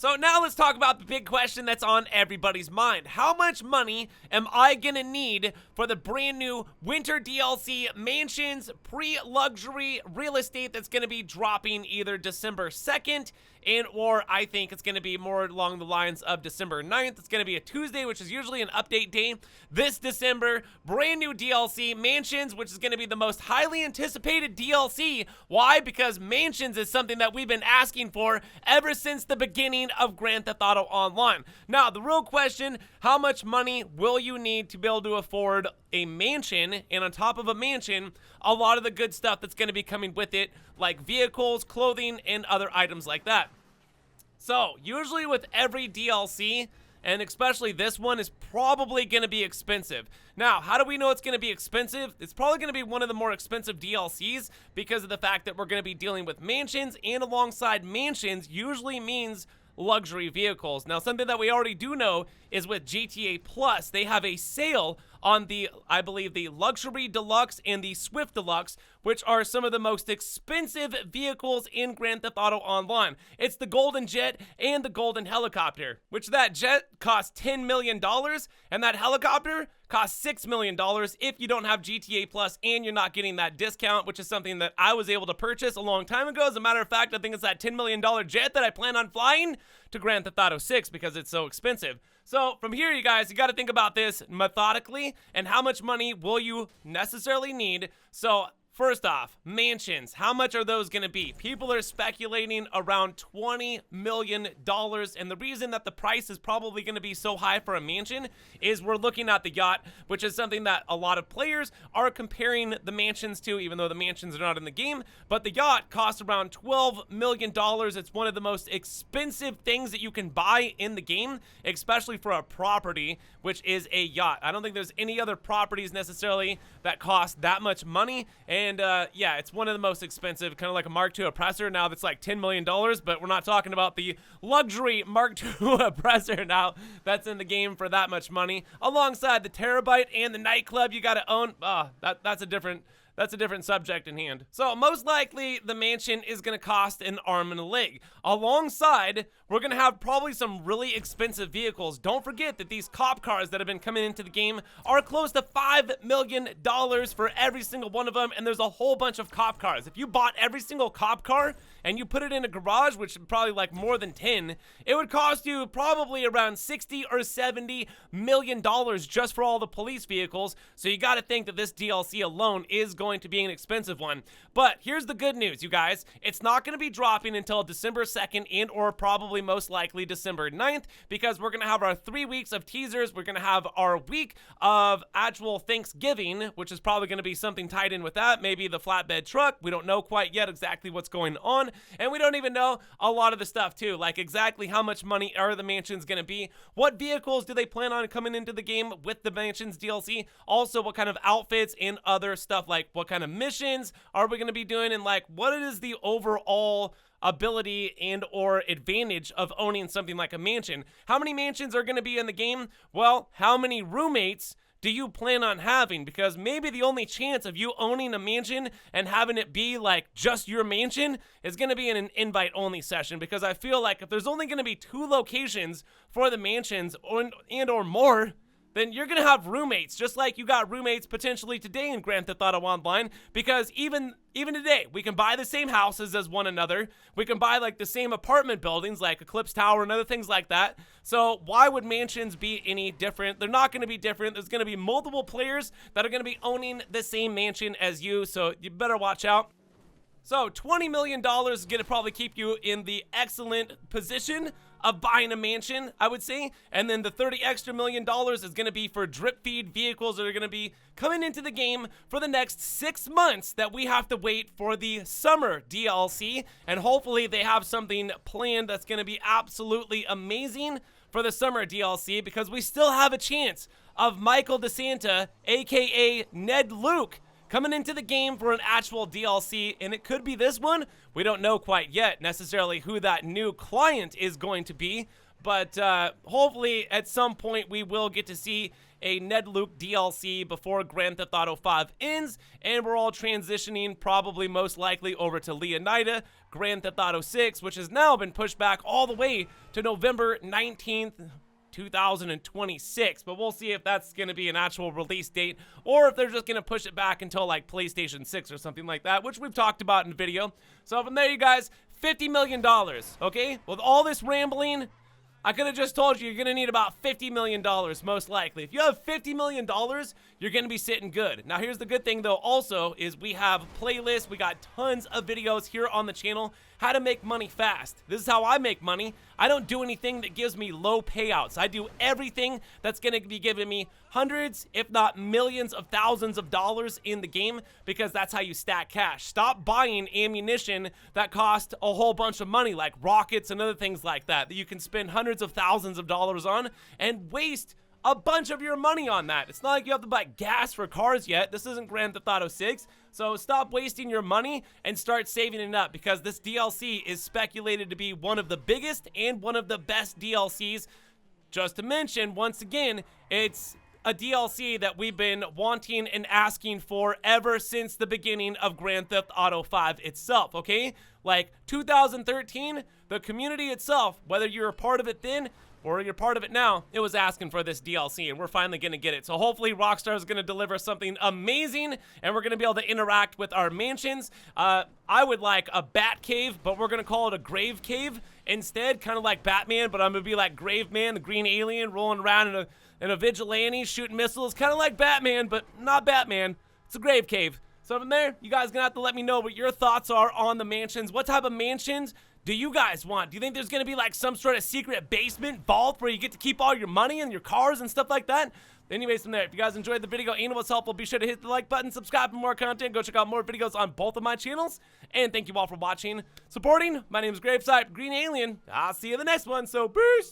So now let's talk about the big question that's on everybody's mind. How much money am I gonna need for the brand new winter DLC mansions pre-luxury real estate that's gonna be dropping either December 2nd or I think it's going to be more along the lines of December 9th. It's going to be a Tuesday, which is usually an update day. This December, brand new DLC, Mansions, which is going to be the most highly anticipated DLC. Why? Because Mansions is something that we've been asking for ever since the beginning of Grand Theft Auto Online. Now, the real question, how much money will you need to be able to afford a mansion, and on top of a mansion, a lot of the good stuff that's going to be coming with it, like vehicles, clothing, and other items like that. So, usually with every DLC, and especially this one, is probably going to be expensive. Now, how do we know it's going to be expensive? It's probably going to be one of the more expensive DLCs because of the fact that we're going to be dealing with mansions, and alongside mansions usually means luxury vehicles. Now, something that we already do know is with GTA Plus, they have a sale on the, I believe, the Luxury Deluxe and the Swift Deluxe, which are some of the most expensive vehicles in Grand Theft Auto Online. It's the Golden Jet and the Golden Helicopter, which that jet costs $10 million, and that helicopter costs $6 million if you don't have GTA Plus and you're not getting that discount, which is something that I was able to purchase a long time ago. As a matter of fact, I think it's that $10 million jet that I plan on flying to Grand Theft Auto 6 because it's so expensive. So from here, you guys, you got to think about this methodically and how much money will you necessarily need. So first off, mansions, how much are those going to be? People are speculating around $20 million, and the reason that the price is probably going to be so high for a mansion is we're looking at the yacht, which is something that a lot of players are comparing the mansions to, even though the mansions are not in the game, but the yacht costs around $12 million. It's one of the most expensive things that you can buy in the game, especially for a property, which is a yacht. I don't think there's any other properties necessarily that cost that much money, and yeah, it's one of the most expensive, kind of like a Mark II oppressor now that's like $10 million, but we're not talking about the luxury Mark II oppressor now that's in the game for that much money. Alongside the Terabyte and the nightclub you got to own, that's a different subject in hand. So most likely the mansion is going to cost an arm and a leg. Alongside, we're going to have probably some really expensive vehicles. Don't forget that these cop cars that have been coming into the game are close to $5 million for every single one of them, and there's a whole bunch of cop cars. If you bought every single cop car and you put it in a garage, which is probably like more than 10, it would cost you probably around $60 or $70 million just for all the police vehicles. So you got to think that this DLC alone is going to be an expensive one. But here's the good news, you guys. It's not going to be dropping until December 2nd and or probably most likely December 9th, because we're going to have our 3 weeks of teasers. We're going to have our week of actual Thanksgiving, which is probably going to be something tied in with that. Maybe the flatbed truck. We don't know quite yet exactly what's going on. And we don't even know a lot of the stuff too, like exactly how much money are the mansions going to be, what vehicles do they plan on coming into the game with the mansions DLC, also what kind of outfits and other stuff, like what kind of missions are we going to be doing, and like what is the overall ability and or advantage of owning something like a mansion. How many mansions are going to be in the game? Well, how many roommates do you plan on having? Because maybe the only chance of you owning a mansion and having it be like just your mansion is going to be in an invite only session, because I feel like if there's only going to be 2 locations for the mansions or more, then you're going to have roommates, just like you got roommates potentially today in Grand Theft Auto Online, because even today, we can buy the same houses as one another. We can buy like the same apartment buildings like Eclipse Tower and other things like that. So why would mansions be any different? They're not going to be different. There's going to be multiple players that are going to be owning the same mansion as you, so you better watch out. So $20 million is going to probably keep you in the excellent position of buying a mansion, I would say. And then the $30 extra million is going to be for drip feed vehicles that are going to be coming into the game for the next 6 months that we have to wait for the summer DLC. And hopefully they have something planned that's going to be absolutely amazing for the summer DLC, because we still have a chance of Michael DeSanta, aka Ned Luke, coming into the game for an actual DLC, and it could be this one. We don't know quite yet necessarily who that new client is going to be, but hopefully at some point we will get to see a Ned Luke DLC before Grand Theft Auto 5 ends, and we're all transitioning probably most likely over to Leonida, Grand Theft Auto 6, which has now been pushed back all the way to November 19th, 2026, but we'll see if that's going to be an actual release date or if they're just going to push it back until like PlayStation 6 or something like that, which we've talked about in the video. So from there, you guys, $50 million, okay? With all this rambling, I could have just told you you're going to need about $50 million most likely. If you have $50 million, you're going to be sitting good. Now, here's the good thing, though, also, is we have playlists. We got tons of videos here on the channel, how to make money fast. This is how I make money. I don't do anything that gives me low payouts. I do everything that's going to be giving me hundreds, if not millions of thousands of dollars in the game, because that's how you stack cash. Stop buying ammunition that cost a whole bunch of money, like rockets and other things like that you can spend hundreds of thousands of dollars on and waste a bunch of your money on that. It's not like you have to buy gas for cars yet. This isn't Grand Theft Auto 6. So stop wasting your money and start saving it up, because this DLC is speculated to be one of the biggest and one of the best DLCs. Just to mention, once again, it's a DLC that we've been wanting and asking for ever since the beginning of Grand Theft Auto 5 itself, okay? Like 2013, the community itself, whether you're a part of it then or you're part of it now, it was asking for this DLC, and we're finally going to get it. So hopefully Rockstar is going to deliver something amazing, and we're going to be able to interact with our mansions. I would like a bat cave, but we're going to call it a grave cave instead, kind of like Batman, but I'm going to be like Grave Man, the green alien, rolling around in a vigilante, shooting missiles, kind of like Batman, but not Batman. It's a grave cave. So from there, you guys are going to have to let me know what your thoughts are on the mansions. What type of mansions do you guys want? Do you think there's going to be like some sort of secret basement vault where you get to keep all your money and your cars and stuff like that? Anyways, from there, if you guys enjoyed the video and it was helpful, be sure to hit the like button, subscribe for more content, go check out more videos on both of my channels, and thank you all for watching, supporting. My name is GRAVESIGHT, Green Alien. I'll see you in the next one, so peace!